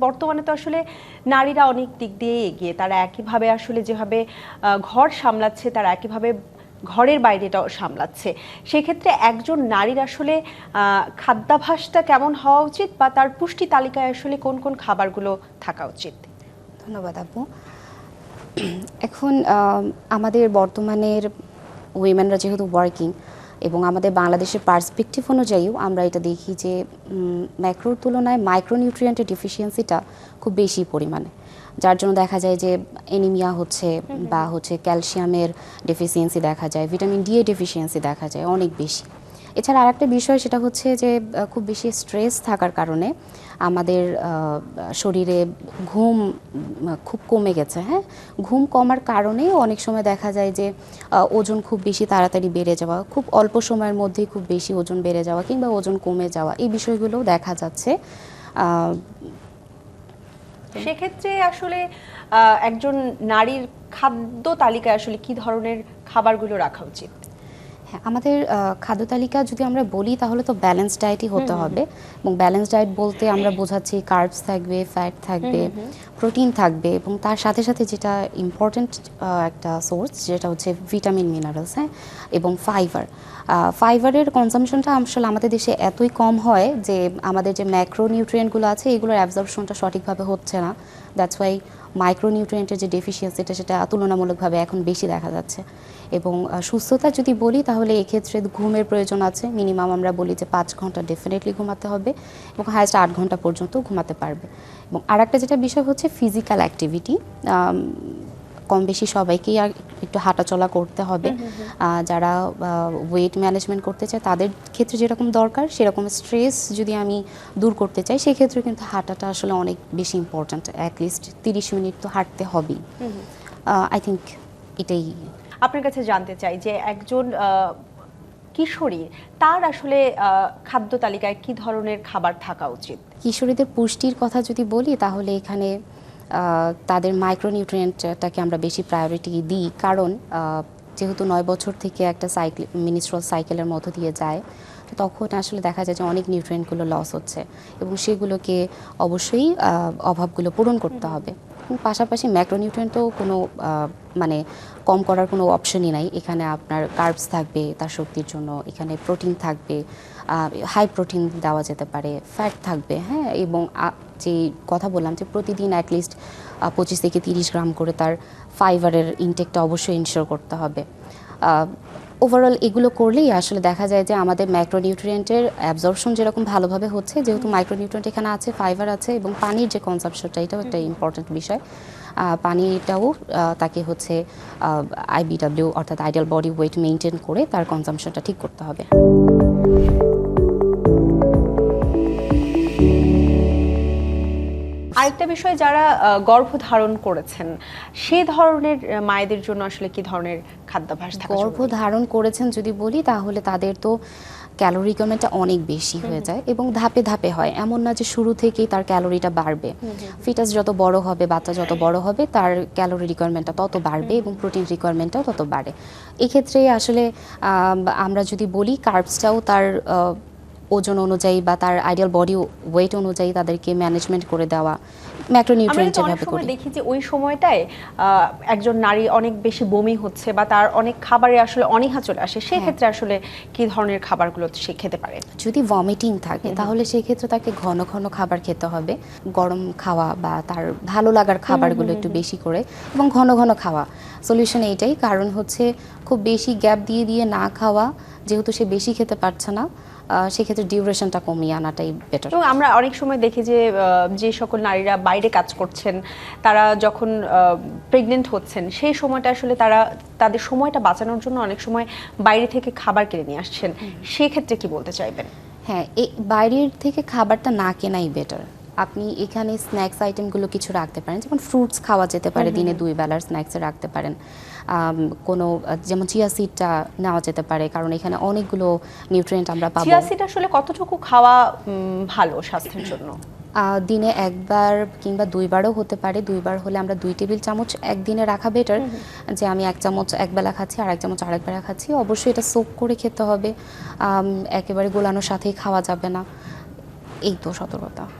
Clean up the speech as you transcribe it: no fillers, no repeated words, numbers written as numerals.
বর্তমানে তো আসলে নারীরা অনেক দিক দিয়ে এগিয়ে, তারা একইভাবে আসলে যেভাবে ঘর সামলাচ্ছে তারা একইভাবে ঘরের বাইরেটাও সামলাচ্ছে। সেক্ষেত্রে একজন নারীর আসলে খাদ্যাভ্যাসটা কেমন হওয়া উচিত বা তার পুষ্টি তালিকায় আসলে কোন কোন খাবারগুলো থাকা উচিত? ধন্যবাদ আপু। এখন আমাদের বর্তমানের উইমেনরা যেহেতু ওয়ার্কিং এবং আমাদের বাংলাদেশের পার্সপেক্টিভ অনুযায়ীও আমরা এটা দেখি যে ম্যাক্রোর তুলনায় মাইক্রোনিউট্রিয়েন্টের ডিফিসিয়েন্সিটা খুব বেশি পরিমাণে, যার জন্য দেখা যায় যে এনিমিয়া হচ্ছে বা ক্যালসিয়ামের ডেফিসিয়েন্সি দেখা যায়, ভিটামিন ডি এর ডেফিসিয়েন্সি দেখা যায় অনেক বেশি। এছাড়া আরেকটা বিষয় সেটা হচ্ছে যে খুব বেশি স্ট্রেস থাকার কারণে আমাদের শরীরে ঘুম খুব কমে গেছে। হ্যাঁ, ঘুম কমার কারণে অনেক সময় দেখা যায় যে ওজন খুব বেশি তাড়াতাড়ি বেড়ে যাওয়া, খুব অল্প সময়ের মধ্যেই খুব বেশি ওজন বেড়ে যাওয়া কিংবা ওজন কমে যাওয়া, এই বিষয়গুলোও দেখা যাচ্ছে। সেক্ষেত্রে আসলে একজন নারীর খাদ্য তালিকায় আসলে কি ধরনের খাবারগুলো রাখা উচিত? হ্যাঁ, আমাদের খাদ্য তালিকা যদি আমরা বলি তাহলে তো ব্যালেন্স ডায়েটই হতে হবে। এবং ব্যালেন্স ডায়েট বলতে আমরা বোঝাচ্ছি কার্বস থাকবে, ফ্যাট থাকবে, প্রোটিন থাকবে এবং তার সাথে সাথে যেটা ইম্পর্ট্যান্ট একটা সোর্স যেটা হচ্ছে ভিটামিন মিনারেলস, হ্যাঁ, এবং ফাইবার। ফাইবারের কনজামশনটা আসলে আমাদের দেশে এতই কম হয় যে আমাদের যে ম্যাক্রোনিউট্রিয়েন্টগুলো আছে এগুলোর অ্যাবজর্পশনটা সঠিকভাবে হচ্ছে না। দ্যাটস ওয়াই মাইক্রোনিউট্রিয়েন্টের যে ডেফিসিয়েন্সিটা সেটা তুলনামূলকভাবে এখন বেশি দেখা যাচ্ছে। এবং সুস্থতা যদি বলি তাহলে এক্ষেত্রে ঘুমের প্রয়োজন আছে। মিনিমাম আমরা বলি যে 5 ঘন্টা ডেফিনেটলি ঘুমাতে হবে এবং হায়েস্ট 8 ঘন্টা পর্যন্ত ঘুমাতে পারবে। এবং আরেকটা যেটা বিষয় হচ্ছে ফিজিক্যাল অ্যাক্টিভিটি। কম বেশি সবাইকেই একটু হাঁটাচলা করতে হবে। যারা ওয়েট ম্যানেজমেন্ট করতে চায় তাদের ক্ষেত্রে যেরকম দরকার সেরকম স্ট্রেস যদি আমি দূর করতে চাই সেক্ষেত্রে কিন্তু হাঁটাটা আসলে অনেক বেশি ইম্পর্ট্যান্ট। অ্যাটলিস্ট 30 মিনিট তো হাঁটতে হবেই। আই থিঙ্ক এটাই। আপনার কাছে জানতে চাই যে একজন কিশোরী তার আসলে খাদ্য তালিকায় কি ধরনের খাবার থাকা উচিত? কিশোরীদের পুষ্টির কথা যদি বলি তাহলে এখানে তাদের মাইক্রোনিউট্রিয়েন্টটাকে আমরা বেশি প্রায়োরিটি দিই, কারণ যেহেতু 9 বছর থেকে একটা মিনিস্ট্রাল সাইকেলের মধ্য দিয়ে যায়, তো তখন আসলে দেখা যায় যে অনেক নিউট্রিয়েন্টগুলো লস হচ্ছে এবং সেগুলোকে অবশ্যই অভাবগুলো পূরণ করতে হবে। পাশাপাশি ম্যাক্রোনিউট্রিয়েন্টও কোনো মানে কম করার কোনো অপশনই নাই। এখানে আপনার কার্বস থাকবে তার শক্তির জন্য, এখানে প্রোটিন থাকবে, হাই প্রোটিন দেওয়া যেতে পারে, ফ্যাট থাকবে, হ্যাঁ, এবং যে কথা বললাম যে প্রতিদিন অ্যাটলিস্ট 25 থেকে 30 গ্রাম করে তার ফাইবারের ইনটেকটা অবশ্যই ইনশিওর করতে হবে। ওভারঅল এগুলো করলেই আসলে দেখা যায় যে আমাদের ম্যাক্রোনিউট্রিয়েন্টের অ্যাবজর্পশন যেরকম ভালোভাবে হচ্ছে, যেহেতু মাইক্রোনিউট্রিয়েন্ট এখানে আছে, ফাইবার আছে এবং পানির যে কনজাম্পশনটা এটাও একটা ইম্পর্ট্যান্ট বিষয়। পানিটাও তাকে হচ্ছে আইবিডব্লিউ অর্থাৎ আইডিয়াল বডি ওয়েট মেনটেন করে তার কনজাম্পশনটা ঠিক করতে হবে। আরেকটা বিষয়, যারা গর্ভধারণ করেছেন সে ধরনের মায়েদের জন্য আসলে কি ধরনের খাদ্যাভ্যাস থাকা জরুরি? গর্ভধারণ করেছেন যদি বলি তাহলে তাদের তো ক্যালোরি রিকোয়ারমেন্টটা অনেক বেশি হয়ে যায় এবং ধাপে ধাপে হয়, এমন না যে শুরু থেকেই তার ক্যালোরিটা বাড়বে। ফিটাস যত বড় হবে, বাচ্চা যত বড় হবে, তার ক্যালোরি রিকোয়ারমেন্টটা তত বাড়বে এবং প্রোটিন রিকোয়ারমেন্টটাও তত বাড়ে। এক্ষেত্রে আসলে আমরা যদি বলি কার্বসটাও তার ওজন অনুযায়ী বা তার আইডিয়াল বডি ওয়েট অনুযায়ী তাদেরকে ম্যানেজমেন্ট করে দেওয়া, ম্যাক্রোনিউট্রিয়েন্ট যেভাবে করি। দেখি যে ওই সময়টায় একজন নারী অনেক বেশি বমি হচ্ছে বা তার অনেক খাবারে আসলে অনীহা চলে আসে, সেক্ষেত্রে আসলে কি ধরনের খাবারগুলো সে খেতে পারে? যদি ভমিটিং থাকে তাহলে সেক্ষেত্রে তাকে ঘন ঘন খাবার খেতে হবে, গরম খাওয়া বা তার ভালো লাগার খাবারগুলো একটু বেশি করে এবং ঘন ঘন খাওয়া। সলিউশন এইটাই, কারণ হচ্ছে খুব বেশি গ্যাপ দিয়ে দিয়ে না খাওয়া, যেহেতু সে বেশি খেতে পারছে না, সেক্ষেত্রে ডিউরেশনটা কমিয়ে আনাটাই বেটার। এবং আমরা অনেক সময় দেখি যে যে সকল নারীরা বাইরে কাজ করছেন তারা যখন প্রেগনেন্ট হচ্ছেন সেই সময়টা আসলে তাদের সময়টা বাঁচানোর জন্য অনেক সময় বাইরে থেকে খাবার কিনে নিয়ে আসছেন, সেক্ষেত্রে কি বলতে চাইবেন? হ্যাঁ, এই বাইরের থেকে খাবারটা না কেনাই বেটার। আপনি এখানে স্ন্যাক্স আইটেমগুলো কিছু রাখতে পারেন, যেমন ফ্রুটস খাওয়া যেতে পারে, দিনে 2 বেলার স্ন্যাক্সে রাখতে পারেন। কোনো যেমন চিয়া সিডটা নেওয়া যেতে পারে, কারণ এখানে অনেকগুলো নিউট্রিয়েন্ট আমরা পাবো। চিয়া সিড আসলে কতটুকু খাওয়া ভালো স্বাস্থ্যের জন্য? দিনে 1 বার কিংবা 2 বারও হতে পারে। 2 বার হলে আমরা 2 টেবিল চামচ একদিনে রাখা বেটার। যে আমি 1 চামচ একবেলা খাচ্ছি আর 1 চামচ আরেক বেলা খাচ্ছি। অবশ্যই এটা সোক করে খেতে হবে, একেবারে গোলানোর সাথেই খাওয়া যাবে না। এই তো সতর্কতা।